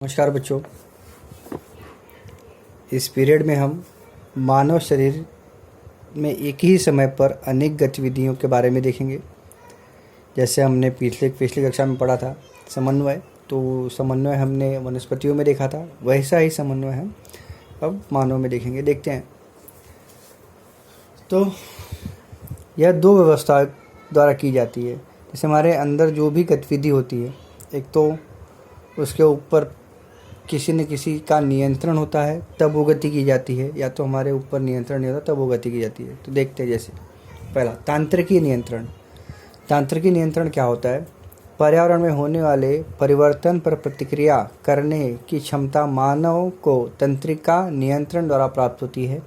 नमस्कार बच्चों। इस पीरियड में हम मानव शरीर में एक ही समय पर अनेक गतिविधियों के बारे में देखेंगे। जैसे हमने पिछली कक्षा में पढ़ा था समन्वय, तो समन्वय हमने वनस्पतियों में देखा था, वैसा ही समन्वय हम अब मानव में देखेंगे। देखते हैं। तो यह दो व्यवस्था द्वारा की जाती है। जैसे हमारे अंदर जो भी गतिविधि होती है, एक तो उसके ऊपर किसी न किसी का नियंत्रण होता है तब वो गति की जाती है, या तो हमारे ऊपर नियंत्रण नहीं होता तब वो गति की जाती है। तो देखते हैं। जैसे पहला तांत्रिकी नियंत्रण। तांत्रिकी नियंत्रण क्या होता है? पर्यावरण में होने वाले परिवर्तन पर प्रतिक्रिया करने की क्षमता मानव को तंत्रिका नियंत्रण द्वारा प्राप्त होती है।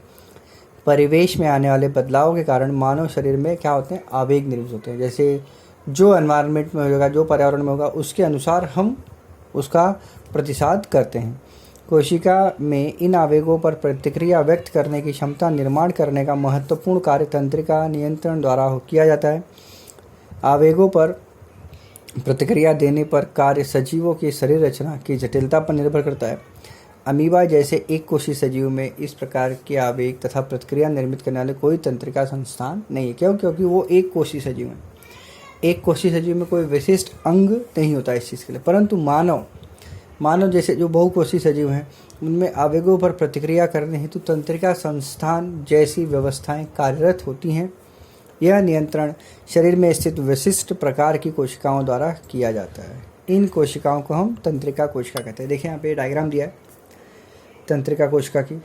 परिवेश में आने वाले बदलाव के कारण मानव शरीर में क्या होते हैं? आवेग निर्मित होते हैं। जैसे जो एनवायरनमेंट में होगा, जो पर्यावरण में होगा, उसके अनुसार हम उसका प्रतिसाद करते हैं। कोशिका में इन आवेगों पर प्रतिक्रिया व्यक्त करने की क्षमता निर्माण करने का महत्वपूर्ण कार्य तंत्रिका नियंत्रण द्वारा किया जाता है। आवेगों पर प्रतिक्रिया देने पर कार्य सजीवों की शरीर रचना की जटिलता पर निर्भर करता है। अमीबा जैसे एक कोषीय सजीव में इस प्रकार के आवेग तथा प्रतिक्रिया निर्मित करने वाले कोई तंत्रिका संस्थान नहीं है। क्यों? क्योंकि वो एक कोषीय सजीव है। एक कोषीय सजीव में कोई विशिष्ट अंग नहीं होता इस चीज़ के लिए। परंतु मानव जैसे जो बहुकोषीय सजीव हैं, उनमें आवेगों पर प्रतिक्रिया करने हेतु तंत्रिका संस्थान जैसी व्यवस्थाएं कार्यरत होती हैं। यह नियंत्रण शरीर में स्थित विशिष्ट प्रकार की कोशिकाओं द्वारा किया जाता है। इन कोशिकाओं को हम तंत्रिका कोशिका कहते हैं। देखिए यहाँ पे डायग्राम दिया है तंत्रिका कोशिका की।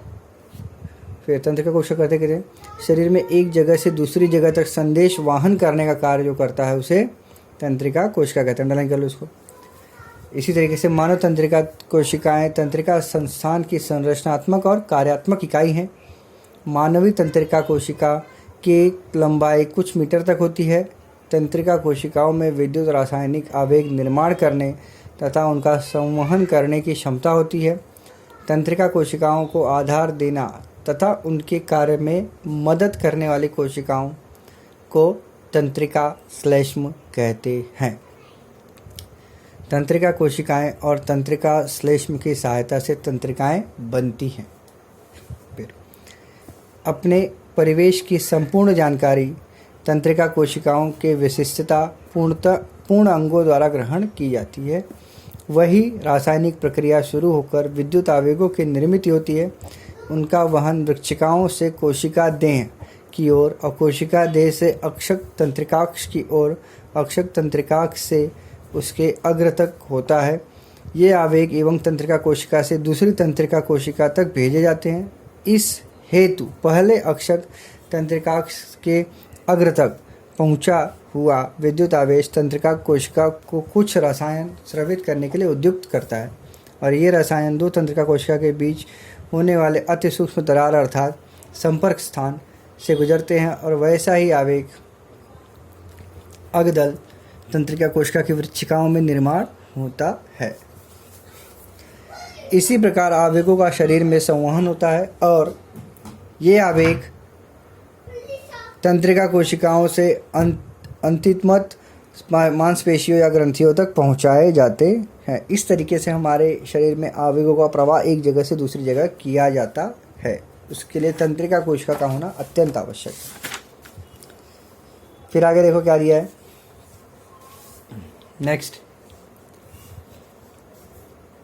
फिर तंत्रिका कोशिका कहते हैं शरीर में एक जगह से दूसरी जगह तक संदेश वाहन करने का कार्य जो करता है उसे तंत्रिका कोशिका कहते हैं। अंडरलाइन कर लो इसको। इसी तरीके से मानव तंत्रिका कोशिकाएं तंत्रिका संस्थान की संरचनात्मक और कार्यात्मक इकाई हैं। मानवीय तंत्रिका कोशिका की लंबाई कुछ मीटर तक होती है। तंत्रिका कोशिकाओं में विद्युत रासायनिक आवेग निर्माण करने तथा उनका संवहन करने की क्षमता होती है। तंत्रिका कोशिकाओं को आधार देना तथा उनके कार्य में मदद करने वाली कोशिकाओं को तंत्रिका श्लेष्म कहते हैं। तंत्रिका कोशिकाएं और तंत्रिका श्लेष्म की सहायता से तंत्रिकाएं बनती हैं। फिर अपने परिवेश की संपूर्ण जानकारी तंत्रिका कोशिकाओं के विशिष्टता पूर्ण अंगों द्वारा ग्रहण की जाती है। वही रासायनिक प्रक्रिया शुरू होकर विद्युत आवेगों की निर्मित होती है। उनका वहन वृक्षिकाओं से कोशिका देह की ओर और कोशिका देह से अक्षक तंत्रिकाक्ष की ओर, अक्षक तंत्रिकाक्ष से उसके अग्र तक होता है। ये आवेग एवं तंत्रिका कोशिका से दूसरी तंत्रिका कोशिका तक भेजे जाते हैं। इस हेतु पहले अक्षक तंत्रिकाक्ष के अग्र तक पहुंचा हुआ विद्युत आवेश तंत्रिका कोशिका को कुछ रसायन स्रावित करने के लिए उद्युक्त करता है, और ये रसायन दो तंत्रिका कोशिका के बीच होने वाले अति सूक्ष्म दरार अर्थात संपर्क स्थान से गुजरते हैं, और वैसा ही आवेग अगदल तंत्रिका कोशिका की वृक्षिकाओं में निर्माण होता है। इसी प्रकार आवेगों का शरीर में संवहन होता है, और ये आवेग तंत्रिका कोशिकाओं से अंतिमत मांसपेशियों या ग्रंथियों तक पहुंचाए जाते हैं। इस तरीके से हमारे शरीर में आवेगों का प्रवाह एक जगह से दूसरी जगह किया जाता है। उसके लिए तंत्रिका कोशिका का होना अत्यंत आवश्यक है। फिर आगे देखो क्या दिया है। नेक्स्ट,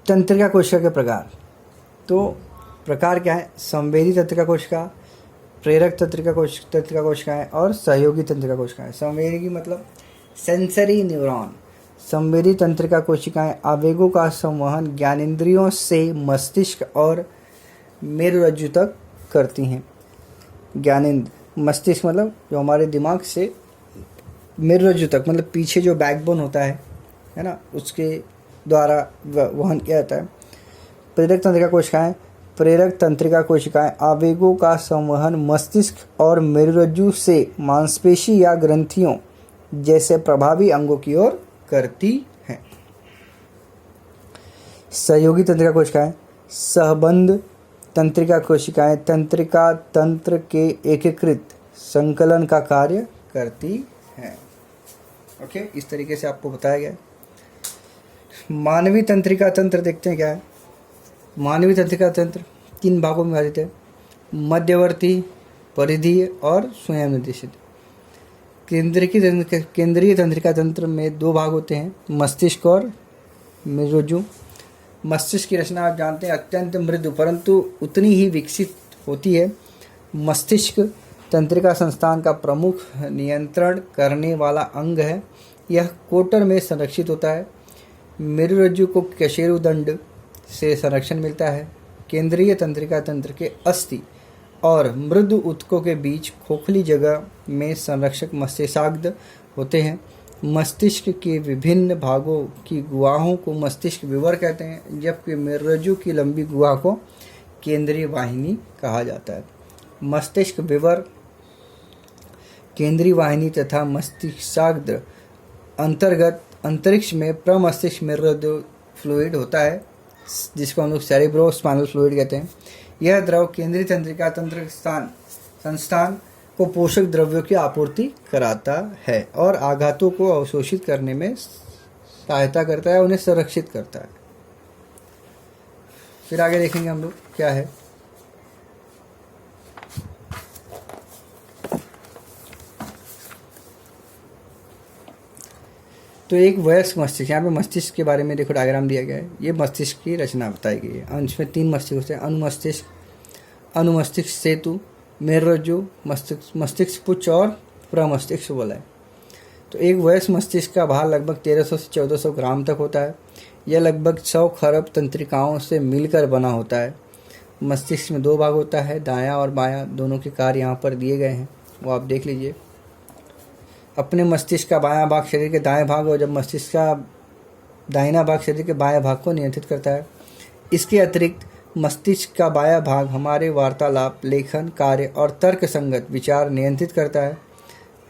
तंत्रिका कोशिका के प्रकार। तो प्रकार क्या है? संवेदी तंत्रिका कोशिका, प्रेरक तंत्रिका कोशिकाएं और सहयोगी तंत्रिका कोशिकाएं। संवेदी मतलब सेंसरी न्यूरॉन। संवेदी तंत्रिका कोशिकाएं आवेगों का संवहन ज्ञानेंद्रियों से मस्तिष्क और मेरुरज्जु तक करती हैं। ज्ञानेंद्र मस्तिष्क मतलब जो हमारे दिमाग से मेरुरज्जु तक, मतलब पीछे जो बैकबोन होता है ना, उसके द्वारा वहन किया जाता है। प्रेरक तंत्रिका कोशिकाएं आवेगों का संवहन मस्तिष्क और मेरुरज्जु से मांसपेशी या ग्रंथियों जैसे प्रभावी अंगों की ओर करती हैं। सहयोगी तंत्रिका कोशिकाएं सहबंध तंत्रिका कोशिकाएं तंत्रिका तंत्र के एकीकृत संकलन का कार्य करती हैं। ओके, इस तरीके से आपको बताया गया। मानवीय तंत्रिका तंत्र देखते हैं क्या है। मानवीय तंत्रिका तंत्र 3 भागों में विभाजित है, मध्यवर्ती, परिधीय और स्वयं निर्देशित। केंद्रीय तंत्रिका तंत्र में 2 भाग होते हैं, मस्तिष्क और मेरुरज्जु। मस्तिष्क की रचना आप जानते हैं अत्यंत मृदु परंतु उतनी ही विकसित होती है। मस्तिष्क तंत्रिका संस्थान का प्रमुख नियंत्रण करने वाला अंग है। यह कोटर में संरक्षित होता है। मेरुरज्जु को कशेरुदंड से संरक्षण मिलता है। केंद्रीय तंत्रिका तंत्र के अस्थि और मृदु ऊतकों के बीच खोखली जगह में संरक्षक मस्तिष्काग्र होते हैं। मस्तिष्क के विभिन्न भागों की गुहाओं को मस्तिष्क विवर कहते हैं, जबकि मेरुरज्जु की लंबी गुहा को केंद्रीय वाहिनी कहा जाता है। मस्तिष्क विवर, केंद्रीय वाहिनी तथा मस्तिष्काग्र अंतर्गत अंतरिक्ष में प्रमस्तिष्क मेरुरज्जु फ्लूइड होता है, जिसको हम लोग सेरेब्रो स्पाइनल फ्लूइड कहते हैं। यह द्रव केंद्रीय तंत्रिका तंत्र संस्थान को पोषक द्रव्यों की आपूर्ति कराता है और आघातों को अवशोषित करने में सहायता करता है, उन्हें संरक्षित करता है। फिर आगे देखेंगे हम लोग क्या है। तो एक वयस्क मस्तिष्क, यहाँ पे मस्तिष्क के बारे में देखो डायग्राम दिया गया है। ये मस्तिष्क की रचना बताई गई है। इसमें 3 मस्तिष्क होते हैं, अनुमस्तिष्क सेतु, मेरुरज्जु, मस्तिष्क पुच्छ और प्रमस्तिष्क वलय। तो एक वयस्क मस्तिष्क का भार लगभग 1300 से 1400 ग्राम तक होता है। यह लगभग 100 खरब तंत्रिकाओं से मिलकर बना होता है। मस्तिष्क में 2 भाग होता है, दायां और बायां। दोनों के कार्य यहाँ पर दिए गए हैं, वो आप देख लीजिए। अपने मस्तिष्क का बायां भाग शरीर के दाएं भाग और जब मस्तिष्क का दाहिना भाग शरीर के बाएं भाग को नियंत्रित करता है। इसके अतिरिक्त मस्तिष्क का बायां भाग हमारे वार्तालाप, लेखन, कार्य और तर्क संगत विचार नियंत्रित करता है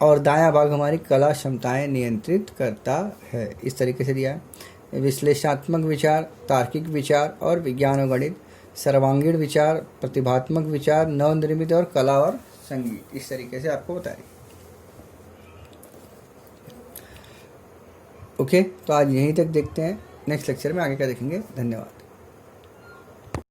और दायां भाग हमारी कला क्षमताएं नियंत्रित करता है। इस तरीके से दिया है। विश्लेषणात्मक विचार, तार्किक विचार और विज्ञान और गणित, सर्वांगीण विचार, प्रतिभात्मक विचार, नवनिर्मित और कला और संगीत। इस तरीके से आपको बताएंगे। ओके, तो आज यहीं तक देखते हैं। नेक्स्ट लेक्चर में आगे क्या देखेंगे। धन्यवाद।